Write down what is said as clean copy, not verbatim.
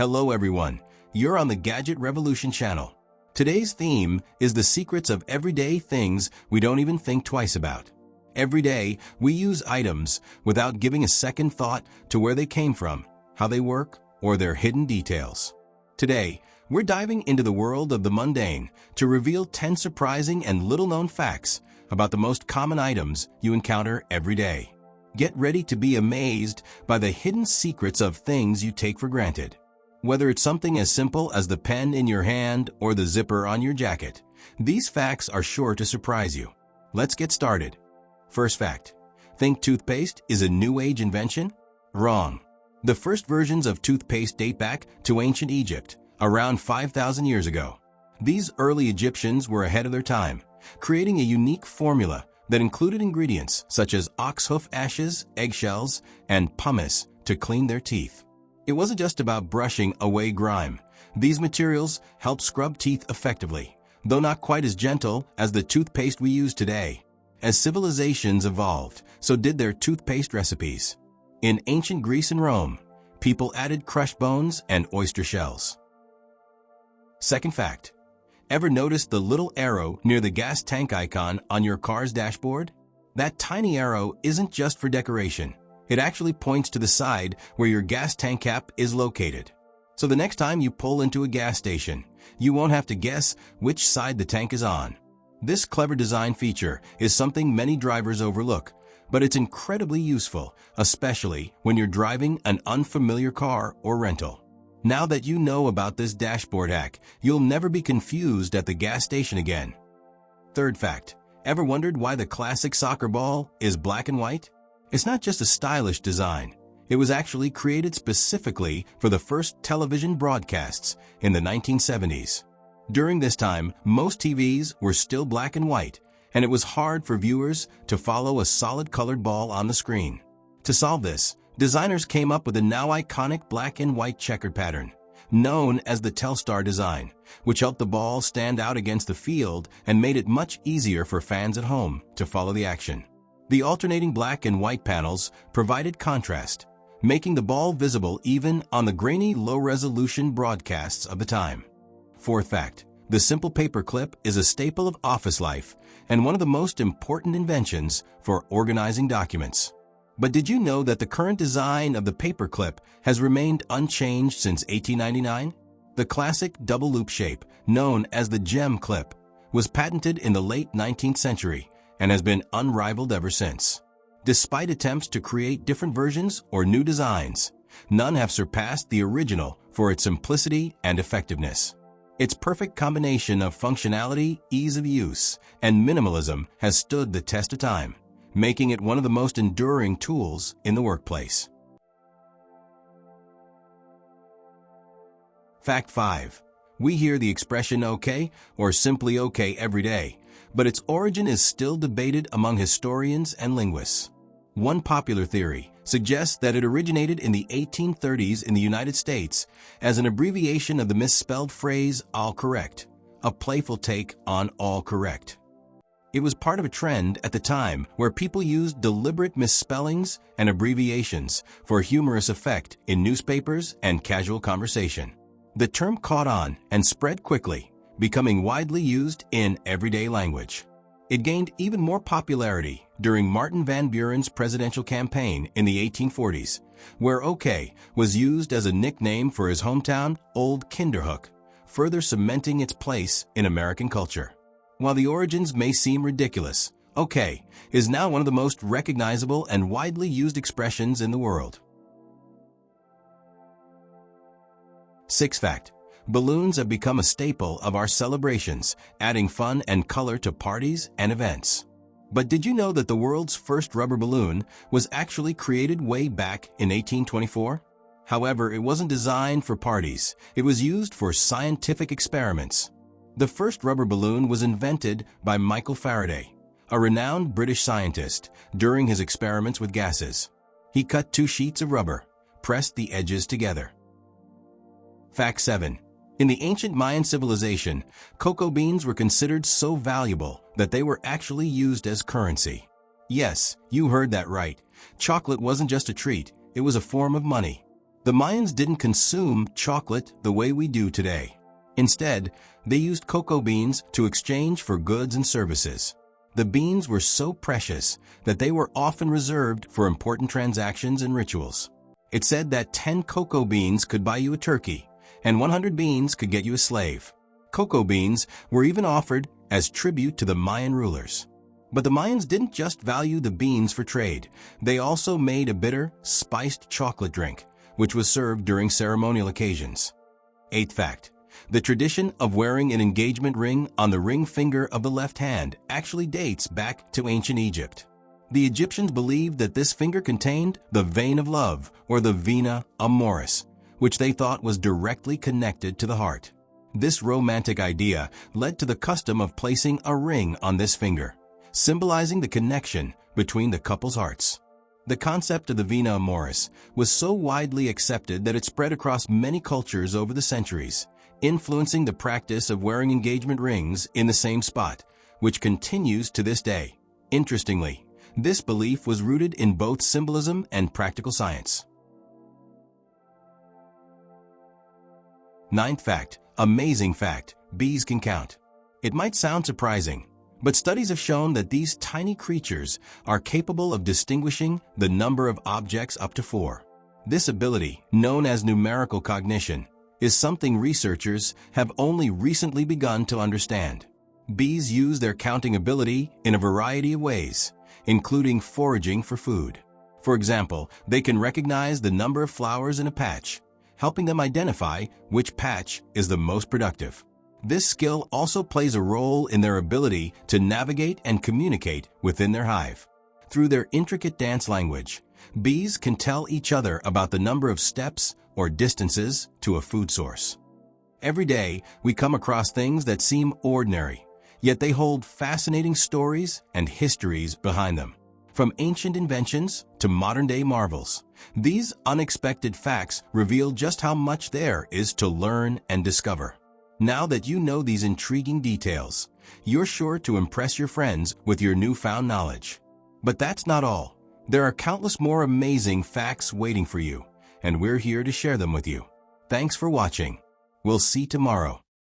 Hello everyone, you're on the Gadget Revolution channel. Today's theme is the secrets of everyday things we don't even think twice about. Every day, we use items without giving a second thought to where they came from, how they work, or their hidden details. Today, we're diving into the world of the mundane to reveal 10 surprising and little-known facts about the most common items you encounter every day. Get ready to be amazed by the hidden secrets of things you take for granted. Whether it's something as simple as the pen in your hand or the zipper on your jacket, these facts are sure to surprise you. Let's get started. First fact. Think toothpaste is a new age invention? Wrong. The first versions of toothpaste date back to ancient Egypt, around 5,000 years ago. These early Egyptians were ahead of their time, creating a unique formula that included ingredients such as ox hoof ashes, eggshells, and pumice to clean their teeth. It wasn't just about brushing away grime. These materials helped scrub teeth effectively, though not quite as gentle as the toothpaste we use today. As civilizations evolved, so did their toothpaste recipes. In ancient Greece and Rome, people added crushed bones and oyster shells. Second fact. Ever noticed the little arrow near the gas tank icon on your car's dashboard? That tiny arrow isn't just for decoration. It actually points to the side where your gas tank cap is located. So the next time you pull into a gas station, you won't have to guess which side the tank is on. This clever design feature is something many drivers overlook, but it's incredibly useful, especially when you're driving an unfamiliar car or rental. Now that you know about this dashboard hack, you'll never be confused at the gas station again. Third fact. Ever wondered why the classic soccer ball is black and white? It's not just a stylish design. It was actually created specifically for the first television broadcasts in the 1970s. During this time, most TVs were still black and white, and it was hard for viewers to follow a solid colored ball on the screen. To solve this, designers came up with a now iconic black and white checkered pattern, known as the Telstar design, which helped the ball stand out against the field and made it much easier for fans at home to follow the action. The alternating black and white panels provided contrast, making the ball visible even on the grainy, low-resolution broadcasts of the time. Fourth fact. The simple paper clip is a staple of office life and one of the most important inventions for organizing documents. But did you know that the current design of the paper clip has remained unchanged since 1899? The classic double loop shape, known as the gem clip, was patented in the late 19th century and has been unrivaled ever since. Despite attempts to create different versions or new designs, none have surpassed the original for its simplicity and effectiveness. Its perfect combination of functionality, ease of use, and minimalism has stood the test of time, making it one of the most enduring tools in the workplace. Fact 5. We hear the expression okay or simply okay every day, but its origin is still debated among historians and linguists. One popular theory suggests that it originated in the 1830s in the United States as an abbreviation of the misspelled phrase all correct, a playful take on all correct. It was part of a trend at the time where people used deliberate misspellings and abbreviations for humorous effect in newspapers and casual conversation. The term caught on and spread quickly, becoming widely used in everyday language. It gained even more popularity during Martin Van Buren's presidential campaign in the 1840s, where okay was used as a nickname for his hometown, Old Kinderhook, further cementing its place in American culture. While the origins may seem ridiculous, okay is now one of the most recognizable and widely used expressions in the world. Sixth fact. Balloons have become a staple of our celebrations, adding fun and color to parties and events. But did you know that the world's first rubber balloon was actually created way back in 1824? However, it wasn't designed for parties. It was used for scientific experiments. The first rubber balloon was invented by Michael Faraday, a renowned British scientist, during his experiments with gases. He cut 2 sheets of rubber, pressed the edges together. Fact 7. In the ancient Mayan civilization, cocoa beans were considered so valuable that they were actually used as currency. Yes, you heard that right. Chocolate wasn't just a treat, it was a form of money. The Mayans didn't consume chocolate the way we do today. Instead, they used cocoa beans to exchange for goods and services. The beans were so precious that they were often reserved for important transactions and rituals. It said that 10 cocoa beans could buy you a turkey, and 100 beans could get you a slave. Cocoa beans were even offered as tribute to the Mayan rulers. But the Mayans didn't just value the beans for trade. They also made a bitter, spiced chocolate drink, which was served during ceremonial occasions. Eighth fact: the tradition of wearing an engagement ring on the ring finger of the left hand actually dates back to ancient Egypt. The Egyptians believed that this finger contained the vein of love, or the vena amoris, which they thought was directly connected to the heart. This romantic idea led to the custom of placing a ring on this finger, symbolizing the connection between the couple's hearts. The concept of the vena amoris was so widely accepted that it spread across many cultures over the centuries, influencing the practice of wearing engagement rings in the same spot, which continues to this day. Interestingly, this belief was rooted in both symbolism and practical science. Ninth fact: amazing fact, bees can count. It might sound surprising, but studies have shown that these tiny creatures are capable of distinguishing the number of objects up to 4. This ability, known as numerical cognition, is something researchers have only recently begun to understand. Bees use their counting ability in a variety of ways, including foraging for food. For example, they can recognize the number of flowers in a patch, helping them identify which patch is the most productive. This skill also plays a role in their ability to navigate and communicate within their hive. Through their intricate dance language, bees can tell each other about the number of steps or distances to a food source. Every day, we come across things that seem ordinary, yet they hold fascinating stories and histories behind them. From ancient inventions to modern-day marvels, these unexpected facts reveal just how much there is to learn and discover. Now that you know these intriguing details, you're sure to impress your friends with your newfound knowledge. But that's not all. There are countless more amazing facts waiting for you, and we're here to share them with you. Thanks for watching. We'll see you tomorrow.